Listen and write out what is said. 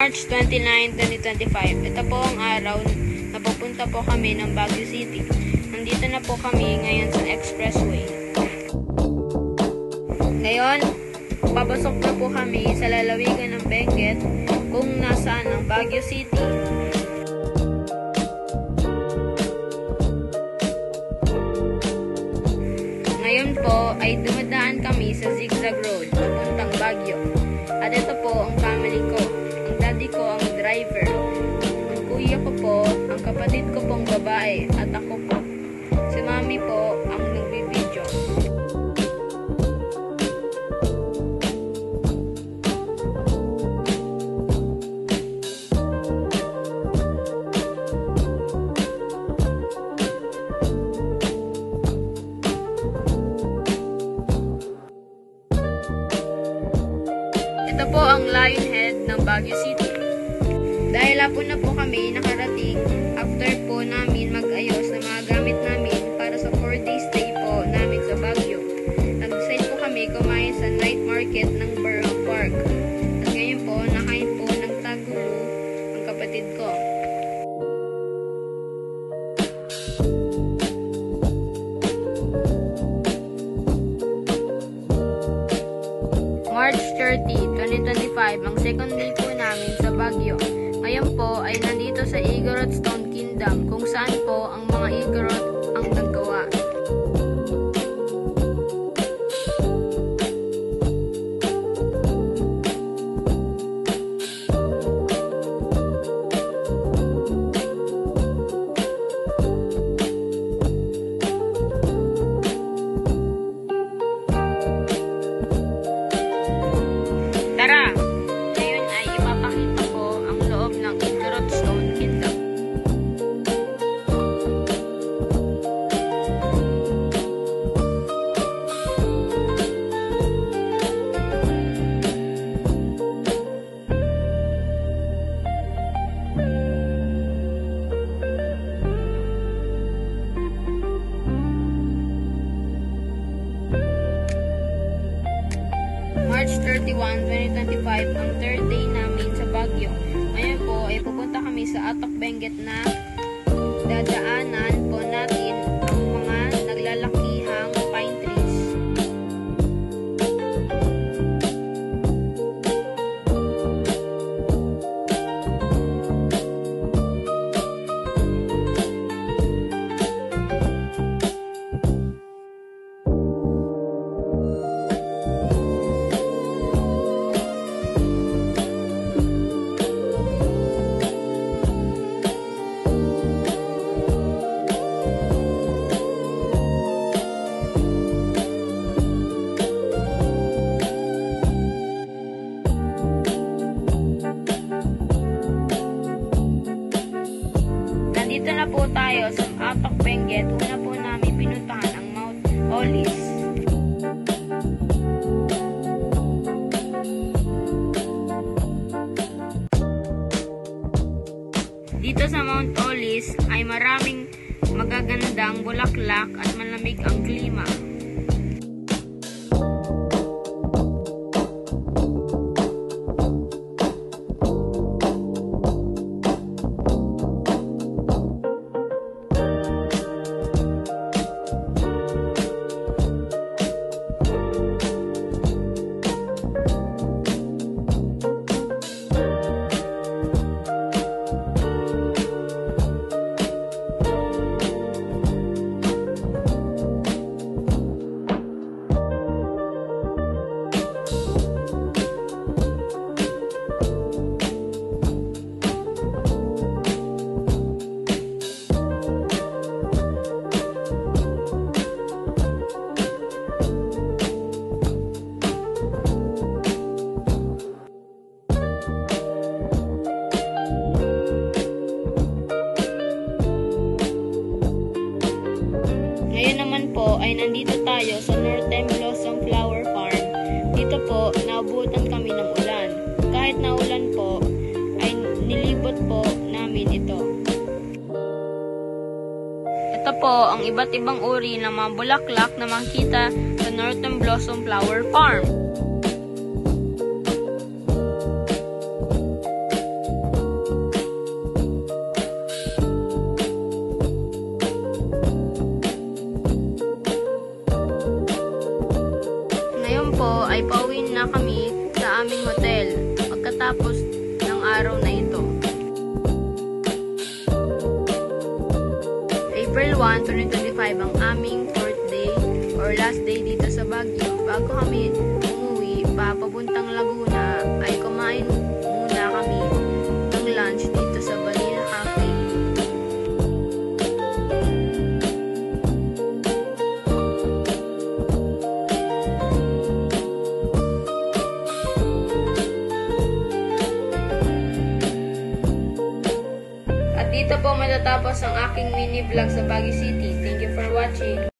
March 29, 2025. Ito po ang araw na pupunta po kami ng Baguio City. Nandito na po kami ngayon sa expressway. Ngayon, papasok na po kami sa lalawigan ng Benguet kung nasaan ang Baguio City. Ngayon po ay dumadaan kami sa zigzag road papuntang Baguio. At ito po ang family ko. Ang daddy ko ang driver. Ang kuya ko po, ang kapatid ko pong babae at ako po. Si mami po ang nagbibideo. Ito po ang Lion Head ng Baguio City. Dahil hapon na po kami nakarating, after po namin mag-ayos ng mga gamit namin para sa 4-day stay po namin sa Baguio. Nag-decide po kami kumain sa night market ng Burong Park. At ngayon po, nakain po ng taguro ang kapatid ko. March 30, 2025, ang second day po namin sa Baguio. Ngayon po ay nandito sa Igorot Stone Kingdom kung saan po ang mga Igorot ang naggawa. Tara! Ngayon ay ipapakita ko ang loob ng Igorot Stone Kingdom. March 31, 2025, ang third day namin sa Baguio. Ngayon po ay pupunta kami sa Atok Benguet na dadaanan po natin ang mga naglalakihang pine trees. Nandito na po tayo sa Atok Benguet. Una po namin pinuntahan ang Mount Olis. Dito sa Mount Olis ay maraming magagandang bulaklak at malamig ang klima. Ngayon naman po ay nandito tayo sa Northern Blossom Flower Farm. Dito po, naabutan kami ng ulan. Kahit naulan po, ay nilibot po namin ito. Ito po ang iba't ibang uri ng mga bulaklak na makikita sa Northern Blossom Flower Farm. araw na ito. April 1, 2025 ang aming 4th day or last day dito sa Baguio. Bago kami umuwi papuntang Laguna ay kumain muna kami ng lunch dito sa Vanilla Cafe. At dito po matatapos ang aking mini vlog sa Baguio City. Thank you for watching.